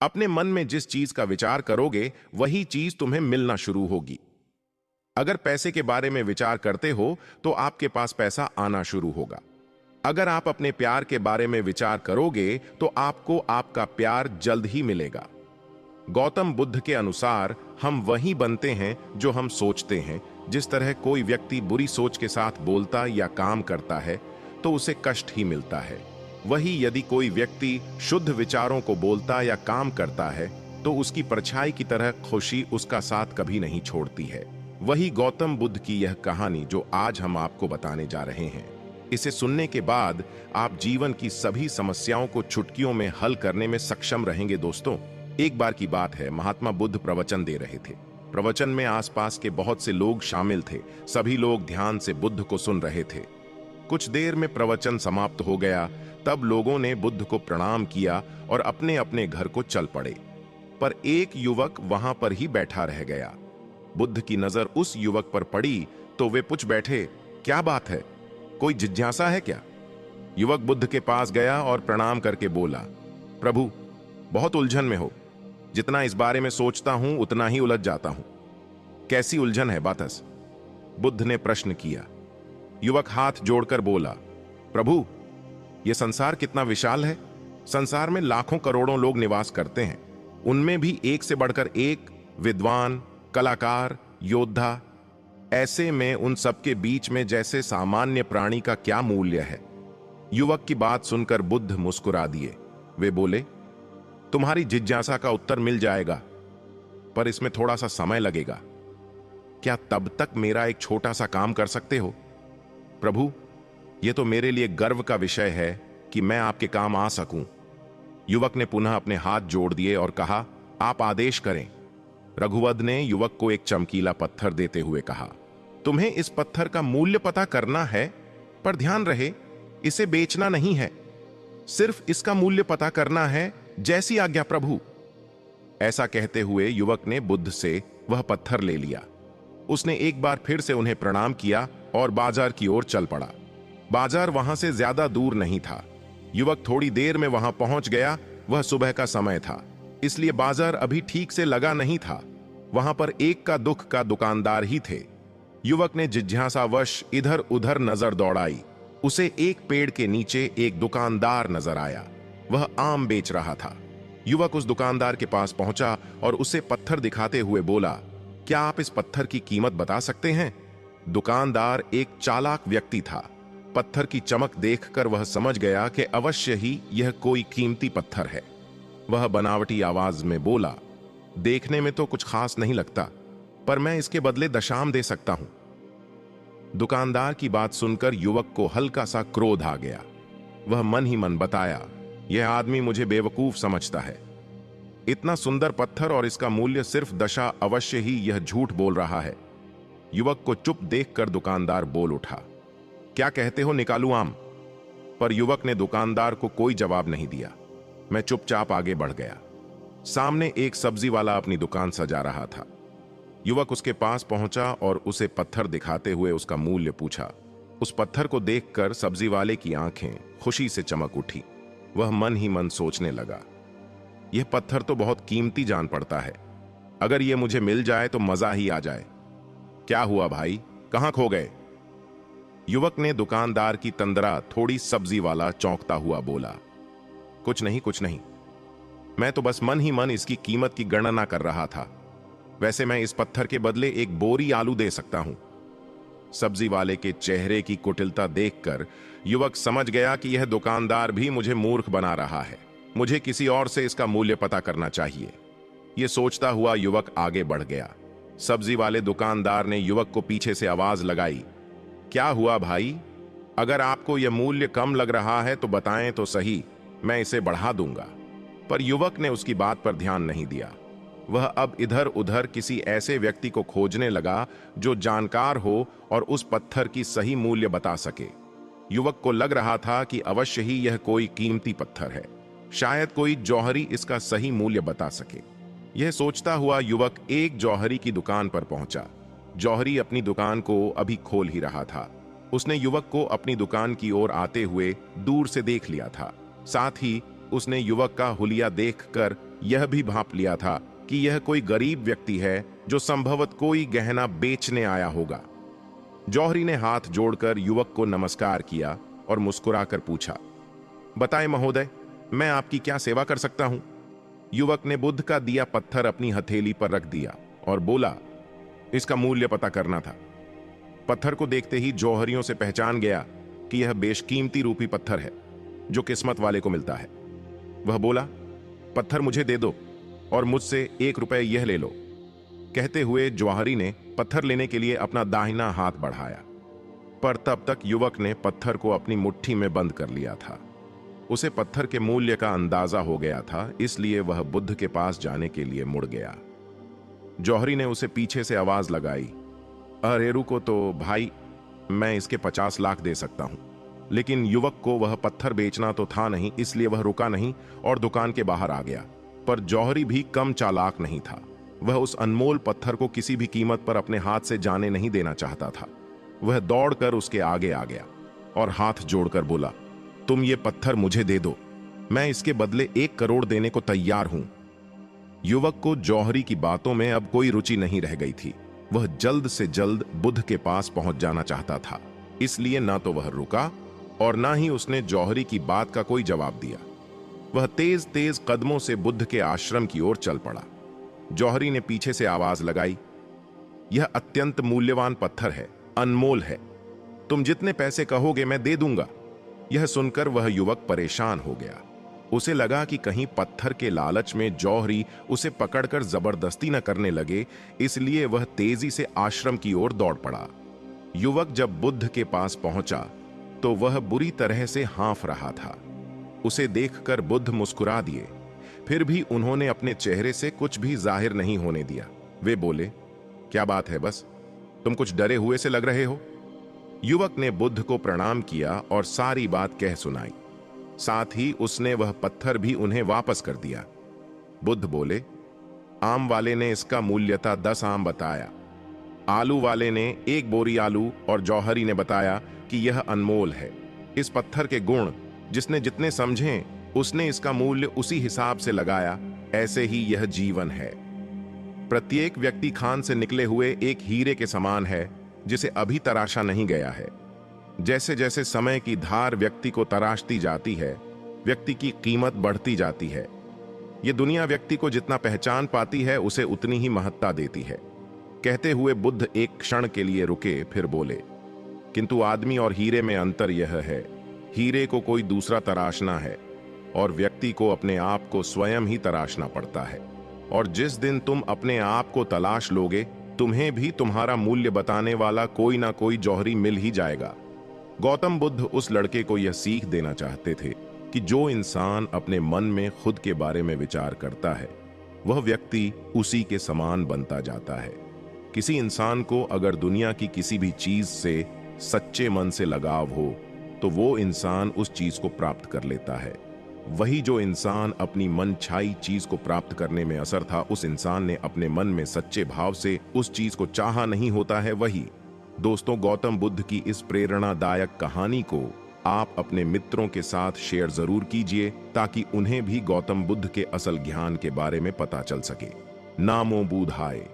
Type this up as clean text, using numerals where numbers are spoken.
अपने मन में जिस चीज का विचार करोगे वही चीज तुम्हें मिलना शुरू होगी। अगर पैसे के बारे में विचार करते हो तो आपके पास पैसा आना शुरू होगा। अगर आप अपने प्यार के बारे में विचार करोगे तो आपको आपका प्यार जल्द ही मिलेगा। गौतम बुद्ध के अनुसार हम वही बनते हैं जो हम सोचते हैं। जिस तरह कोई व्यक्ति बुरी सोच के साथ बोलता या काम करता है तो उसे कष्ट ही मिलता है, वही यदि कोई व्यक्ति शुद्ध विचारों को बोलता या काम करता है तो उसकी परछाई की तरह खुशी उसका साथ कभी नहीं छोड़ती है। वही गौतम बुद्ध की यह कहानी जो आज हम आपको बताने जा रहे हैं। इसे सुनने के बाद आप जीवन की सभी समस्याओं को चुटकियों में हल करने में सक्षम रहेंगे। दोस्तों, एक बार की बात है, महात्मा बुद्ध प्रवचन दे रहे थे। प्रवचन में आसपास के बहुत से लोग शामिल थे। सभी लोग ध्यान से बुद्ध को सुन रहे थे। कुछ देर में प्रवचन समाप्त हो गया। तब लोगों ने बुद्ध को प्रणाम किया और अपने अपने घर को चल पड़े। पर एक युवक वहां पर ही बैठा रह गया। बुद्ध की नजर उस युवक पर पड़ी तो वे पूछ बैठे, क्या बात है, कोई जिज्ञासा है क्या? युवक बुद्ध के पास गया और प्रणाम करके बोला, प्रभु, बहुत उलझन में हो। जितना इस बारे में सोचता हूं उतना ही उलझ जाता हूं। कैसी उलझन है बातस? बुद्ध ने प्रश्न किया। युवक हाथ जोड़कर बोला, प्रभु, यह संसार कितना विशाल है। संसार में लाखों करोड़ों लोग निवास करते हैं। उनमें भी एक से बढ़कर एक विद्वान, कलाकार, योद्धा। ऐसे में उन सबके बीच में जैसे सामान्य प्राणी का क्या मूल्य है? युवक की बात सुनकर बुद्ध मुस्कुरा दिए। वे बोले, तुम्हारी जिज्ञासा का उत्तर मिल जाएगा, पर इसमें थोड़ा सा समय लगेगा। क्या तब तक मेरा एक छोटा सा काम कर सकते हो? प्रभु, यह तो मेरे लिए गर्व का विषय है कि मैं आपके काम आ सकूं। युवक ने पुनः अपने हाथ जोड़ दिए और कहा, आप आदेश करें। रघुवध ने युवक को एक चमकीला पत्थर देते हुए कहा, तुम्हें इस पत्थर का मूल्य पता करना है, पर ध्यान रहे, इसे बेचना नहीं है। सिर्फ इसका मूल्य पता करना है। जैसी आज्ञा प्रभु। ऐसा कहते हुए युवक ने बुद्ध से वह पत्थर ले लिया। उसने एक बार फिर से उन्हें प्रणाम किया और बाजार की ओर चल पड़ा। बाजार वहां से ज्यादा दूर नहीं था। युवक थोड़ी देर में वहां पहुंच गया। वह सुबह का समय था, इसलिए बाजार अभी ठीक से लगा नहीं था। वहां पर एक का दुख का दुकानदार ही थे। युवक ने जिज्ञासावश इधर उधर नजर दौड़ाई। उसे एक पेड़ के नीचे एक दुकानदार नजर आया। वह आम बेच रहा था। युवक उस दुकानदार के पास पहुंचा और उसे पत्थर दिखाते हुए बोला, क्या आप इस पत्थर की कीमत बता सकते हैं? दुकानदार एक चालाक व्यक्ति था। पत्थर की चमक देखकर वह समझ गया कि अवश्य ही यह कोई कीमती पत्थर है। वह बनावटी आवाज में बोला, देखने में तो कुछ खास नहीं लगता, पर मैं इसके बदले दशाम दे सकता हूं। दुकानदार की बात सुनकर युवक को हल्का सा क्रोध आ गया। वह मन ही मन बताया, यह आदमी मुझे बेवकूफ समझता है। इतना सुंदर पत्थर और इसका मूल्य सिर्फ दशा, अवश्य ही यह झूठ बोल रहा है। युवक को चुप देखकर दुकानदार बोल उठा, क्या कहते हो, निकालूं आम? पर युवक ने दुकानदार को कोई जवाब नहीं दिया। मैं चुपचाप आगे बढ़ गया। सामने एक सब्जी वाला अपनी दुकान सजा रहा था। युवक उसके पास पहुंचा और उसे पत्थर दिखाते हुए उसका मूल्य पूछा। उस पत्थर को देखकर सब्जी वाले की आंखें खुशी से चमक उठी। वह मन ही मन सोचने लगा, यह पत्थर तो बहुत कीमती जान पड़ता है। अगर यह मुझे मिल जाए तो मजा ही आ जाए। क्या हुआ भाई, कहां खो गए? युवक ने दुकानदार की तंद्रा थोड़ी सब्जी वाला चौंकता हुआ बोला, कुछ नहीं कुछ नहीं, मैं तो बस मन ही मन इसकी कीमत की गणना कर रहा था। वैसे मैं इस पत्थर के बदले एक बोरी आलू दे सकता हूं। सब्जी वाले के चेहरे की कुटिलता देखकर युवक समझ गया कि यह दुकानदार भी मुझे मूर्ख बना रहा है। मुझे किसी और से इसका मूल्य पता करना चाहिए। यह सोचता हुआ युवक आगे बढ़ गया। सब्जी वाले दुकानदार ने युवक को पीछे से आवाज लगाई, क्या हुआ भाई? अगर आपको यह मूल्य कम लग रहा है तो बताएं तो सही, मैं इसे बढ़ा दूंगा। पर युवक ने उसकी बात पर ध्यान नहीं दिया। वह अब इधर उधर किसी ऐसे व्यक्ति को खोजने लगा जो जानकार हो और उस पत्थर की सही मूल्य बता सके। युवक को लग रहा था कि अवश्य ही यह कोई कीमती पत्थर है। शायद कोई जौहरी इसका सही मूल्य बता सके। यह सोचता हुआ युवक एक जौहरी की दुकान पर पहुंचा। जौहरी अपनी दुकान को अभी खोल ही रहा था। उसने युवक को अपनी दुकान की ओर आते हुए दूर से देख लिया था। साथ ही उसने युवक का हुलिया देखकर यह भी भांप लिया था कि यह कोई गरीब व्यक्ति है जो संभवत कोई गहना बेचने आया होगा। जौहरी ने हाथ जोड़कर युवक को नमस्कार किया और मुस्कुराकर पूछा, बताएं महोदय, मैं आपकी क्या सेवा कर सकता हूं? युवक ने बुद्ध का दिया पत्थर अपनी हथेली पर रख दिया और बोला, इसका मूल्य पता करना था। पत्थर को देखते ही जौहरियों से पहचान गया कि यह बेशकीमती रूपी पत्थर है जो किस्मत वाले को मिलता है। वह बोला, पत्थर मुझे दे दो और मुझसे 1 रुपए यह ले लो। कहते हुए जौहरी ने पत्थर लेने के लिए अपना दाहिना हाथ बढ़ाया, पर तब तक युवक ने पत्थर को अपनी मुट्ठी में बंद कर लिया था। उसे पत्थर के मूल्य का अंदाजा हो गया था, इसलिए वह बुद्ध के पास जाने के लिए मुड़ गया। जौहरी ने उसे पीछे से आवाज लगाई, अरे रुको तो भाई, मैं इसके 50 लाख दे सकता हूं। लेकिन युवक को वह पत्थर बेचना तो था नहीं, इसलिए वह रुका नहीं और दुकान के बाहर आ गया। पर जौहरी भी कम चालाक नहीं था। वह उस अनमोल पत्थर को किसी भी कीमत पर अपने हाथ से जाने नहीं देना चाहता था। वह दौड़कर उसके आगे आ गया और हाथ जोड़कर बोला, तुम ये पत्थर मुझे दे दो, मैं इसके बदले 1 करोड़ देने को तैयार हूं। युवक को जौहरी की बातों में अब कोई रुचि नहीं रह गई थी। वह जल्द से जल्द बुद्ध के पास पहुंच जाना चाहता था, इसलिए ना तो वह रुका और ना ही उसने जौहरी की बात का कोई जवाब दिया। वह तेज तेज कदमों से बुद्ध के आश्रम की ओर चल पड़ा। जौहरी ने पीछे से आवाज लगाई, यह अत्यंत मूल्यवान पत्थर है, अनमोल है, तुम जितने पैसे कहोगे मैं दे दूंगा। यह सुनकर वह युवक परेशान हो गया। उसे लगा कि कहीं पत्थर के लालच में जौहरी उसे पकड़कर जबरदस्ती न करने लगे, इसलिए वह तेजी से आश्रम की ओर दौड़ पड़ा। युवक जब बुद्ध के पास पहुंचा तो वह बुरी तरह से हाँफ रहा था। उसे देखकर बुद्ध मुस्कुरा दिए, फिर भी उन्होंने अपने चेहरे से कुछ भी जाहिर नहीं होने दिया। वे बोले, क्या बात है, बस तुम कुछ डरे हुए से लग रहे हो। युवक ने बुद्ध को प्रणाम किया और सारी बात कह सुनाई। साथ ही उसने वह पत्थर भी उन्हें वापस कर दिया। बुद्ध बोले, आम वाले ने इसका मूल्यता 10 आम बताया, आलू वाले ने 1 बोरी आलू और जौहरी ने बताया कि यह अनमोल है। इस पत्थर के गुण जिसने जितने समझे उसने इसका मूल्य उसी हिसाब से लगाया। ऐसे ही यह जीवन है। प्रत्येक व्यक्ति खान से निकले हुए एक हीरे के समान है जिसे अभी तराशा नहीं गया है। जैसे जैसे समय की धार व्यक्ति को तराशती जाती है, व्यक्ति की कीमत बढ़ती जाती है। यह दुनिया व्यक्ति को जितना पहचान पाती है उसे उतनी ही महत्ता देती है। कहते हुए बुद्ध एक क्षण के लिए रुके, फिर बोले, किंतु आदमी और हीरे में अंतर यह है, हीरे को कोई दूसरा तराशना है और व्यक्ति को अपने आप को स्वयं ही तराशना पड़ता है। और जिस दिन तुम अपने आप को तलाश लोगे, तुम्हें भी तुम्हारा मूल्य बताने वाला कोई ना कोई जौहरी मिल ही जाएगा। गौतम बुद्ध उस लड़के को यह सीख देना चाहते थे कि जो इंसान अपने मन में खुद के बारे में विचार करता है, वह व्यक्ति उसी के समान बनता जाता है। किसी इंसान को अगर दुनिया की किसी भी चीज से सच्चे मन से लगाव हो तो वो इंसान उस चीज को प्राप्त कर लेता है। वही जो इंसान अपनी मन छाई चीज को प्राप्त करने में असर था, उस इंसान ने अपने मन में सच्चे भाव से उस चीज को चाहा नहीं होता है वही। दोस्तों, गौतम बुद्ध की इस प्रेरणादायक कहानी को आप अपने मित्रों के साथ शेयर जरूर कीजिए ताकि उन्हें भी गौतम बुद्ध के असल ज्ञान के बारे में पता चल सके। नामो बुद्धाय।